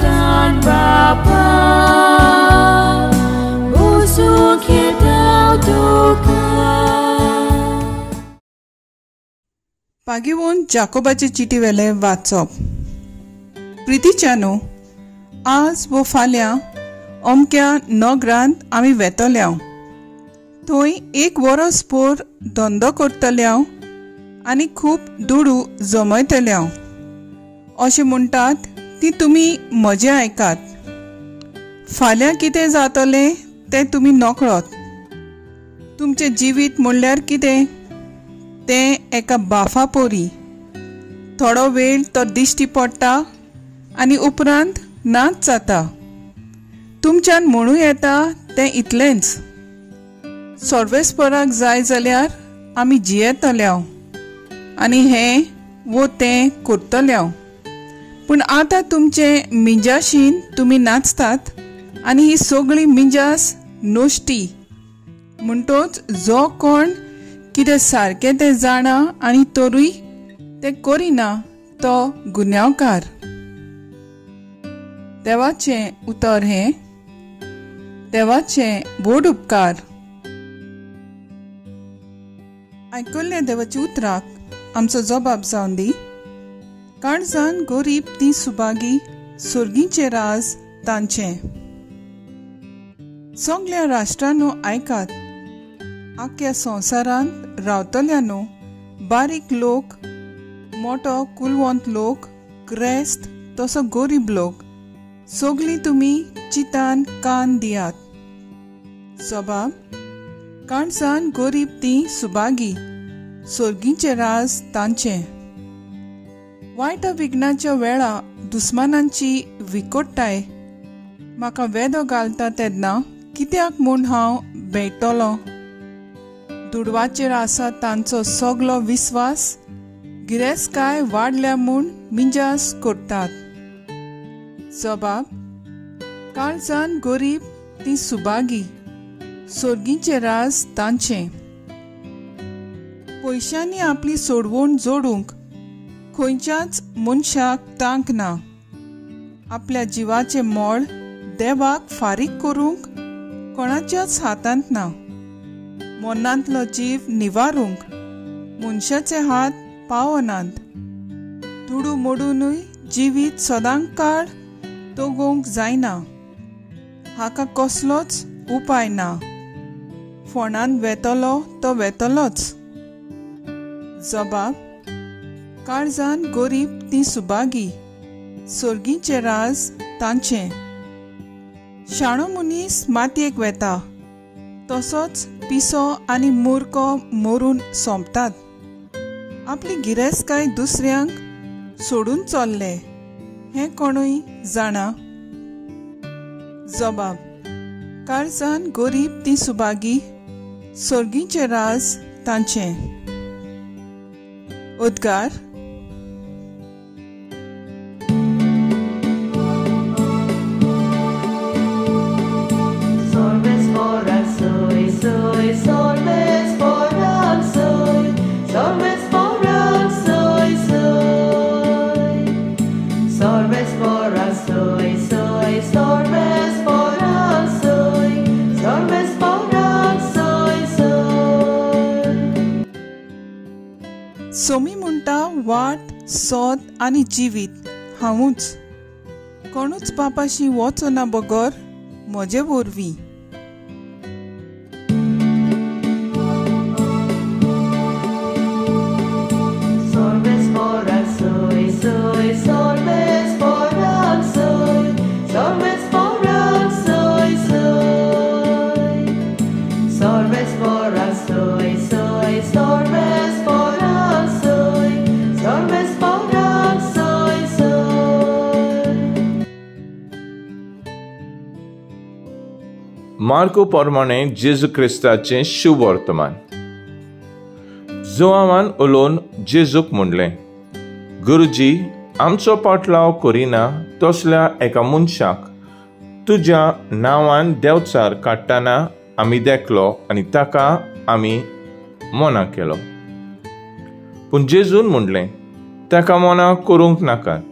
dan Bapa busuk येताव तुका. पागिवून जाकोबाचे चिटी वेले वाचप. प्रितीच्यानो, आज वो फाल्यां अमक्या नगरांत आमी वेतल्या. थंय एक वरस भर धंदो करतल्या आनी खूब दुडू जमयतल्या अशें म्हणटात ती तुमी म्हजें आयकात. फाल्यां कितें जातलें तें तुमी नकळत. तुमचें जिवीत म्हणल्यार कितें तें एका बाफा पोरी. थोडो वेळ तो दिश्टी पडटा आनी उपरांत नाच जाता. तुमच्यान म्हणू येता तें इतलेंच. सर्वेस्पराक जाय जाल्यार आमी जियेतल्या आनी हें वो तें करतल्या. पूण आतां तुमचे मिंजाशीन तुमी नाचतात आनी ही सगळी मिंजास नोश्टी. म्हणटोच जो कोण कितें सारकें तें जाणा आनी तरूय तें करिना तो गुन्यांवकार. देवाचें उतर हें. देवाचें व्हड उपकार. आयकल्ल्या देवाच्या उतराक आमचो जबाब जावन दी. काळजान गरीब ती सुभागी, सुर्गीचें राज तांचें. सगळ्या राष्ट्रांनो आयकात. आख्या संवसारांत रावतल्यानो बारीक लोक, मोठो कुलवंत लोक, क्रेस्त तसो गरीब लोक सगळीं तुमी चितान कान दियात. जबाब. काळजान गरीब ती सुभागी, सुर्गीचें राज तांचें. वायट विघ्नाच्या वेळा दुस्मानांची विकोडटाय म्हाका वेदो घालता तेन्ना कित्याक म्हूण हांव भेटतलों. दुडवाचेर आसा तांचो सगलो विस्वास, गिरेस्काय वाडल्या म्हूण मिंजास करतात. जबाब. काळजान गरीब ती सुभागी, सुर्गीचें राज तांचें. पयशांनी आपली सोडवण जोडूंक खंयच्याच मनशाक तांक ना. आपल्या जिवाचें मोल देवाक फारीक करूंक कोणाच्याच हातांत ना. मनांतलो जीव निवारूंक मनशाचे हात पावनात. दुडू मोडूनय जिवीत सदांच काळ तोगोवंक जायना. हाका कसलोच उपाय ना. फोंडान वेतलो तो वेतलोच. जबाब. काळजान गरीब ती सुभागी, सुर्गीचें राज तांचें. शाणो मनीस मातयेक वेता तसोच पिसो आनी मुर्खो मरून सोंपतात. आपली गिरेस्काय दुसऱ्यांक सोडून चल्ले हें कोणूय जाणा. जबाब. काळजान गरीब ती सुभागी, सुर्गीचें राज तांचें. उद्गार. सोमी म्हणटा वाट, सोद आनी जिवीत हांवूच. कोणूच बापाशी वचना बगर म्हजे वरवीं. मार्को पोरमाणे जेजू क्रिस्ताचें शुभ वर्तमान. जोआवान उलोवन जेजूक म्हणलें, गुरुजी, आमचो पाटलाव करिना तसल्या एका मनशाक तुज्या नांवान देंवचार काडटना आमी देखलो आनी ताका आमी मना केलो. पूण जेजून म्हणलें, ताका मना करूंक नाकात,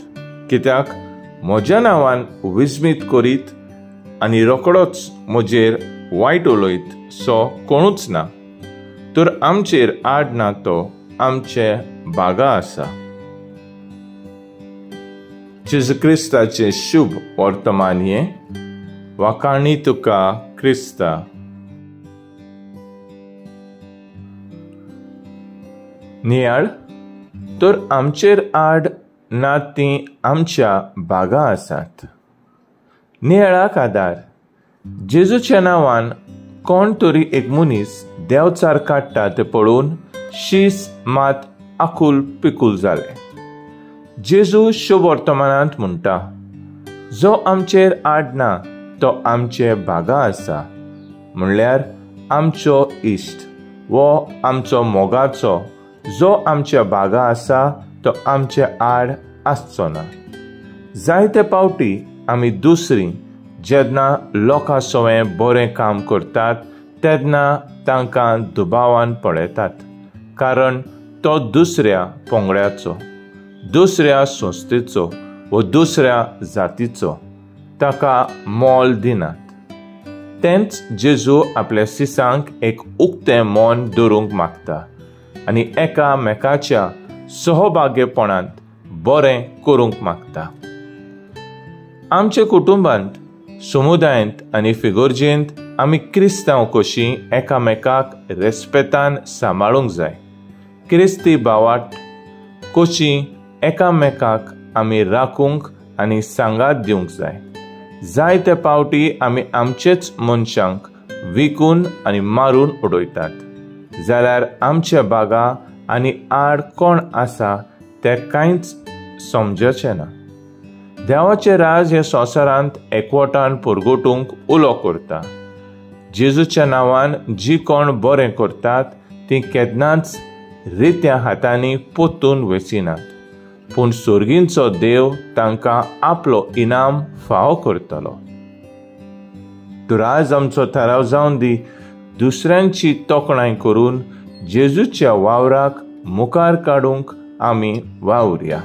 कित्याक म्हज्या नांवान विस्मीत करीत आनी रोखडोच म्हजेर वायट उलयत सो कोणूच ना, तर आमचेर आड ना तो आमचे बागा आसा. जेजू क्रिस्ताचें शुभ वर्तमान हें वाखाणी तुका क्रिस्ता. नियाळ, तर आमचेर आड ना तीं आमच्या बागा आसात. नियाळाक आदार. जेजूच्या नांवान कोण तरी एक मनीस देंवचार काडटा तें पळोवन शीस मात आकुल पिकूल जालें. जेजू शुभ वर्तमानांत म्हणटा, जो आमचेर आड ना तो आमचे बागा आसा, म्हणल्यार आमचो इश्ट वो आमचो मोगाचो जो आमच्या बागा आसा तो आमचे आड आसचो ना. जायते पावटी आमी दुसरीं जेन्ना लोकां सवें बरें काम करतात तेन्ना तांकां दुबावान पळयतात, कारण तो दुसऱ्या पंगड्याचो, दुसऱ्या संस्थेचो व दुसऱ्या जातीचो, ताका मोल दिनात. तेंच जेजू आपल्या सिसांक एक उक्तें मोन दवरूंक मागता आनी एकामेकाच्या सहभागीपणांत बरें करूंक मागता. आमच्या कुटुंबांत, समुदायांत आनी फिगोर्जेंत आमी क्रिस्तांव कशीं एकामेकाक रेस्पेतान सांबाळूंक जाय. क्रिस्ती भावाट कशीं एकामेकाक आमी राखूंक आनी सांगात दिवंक जाय. जायते पावटी आमी आमचेच मनशांक विकून आनी मारून उडयतात, जाल्यार आमच्या बागा आनी आड कोण आसा तें कांयच समजचें ना. देवाचें राज हे संवसारांत एकवटान परगटूंक उलो करता. जेजूच्या नांवान जी कोण बरें करतात तीं केन्नाच रित्या हातांनी पोत्तून वेचिनात, पूण सुर्गींचो देव तांकां आपलो इनाम फावो करतलो. तर आज आमचो थाराव जावन दी दुसऱ्यांची तोखणाय करून जेजूच्या वावराक मुखार काडूंक आमी वावुरया.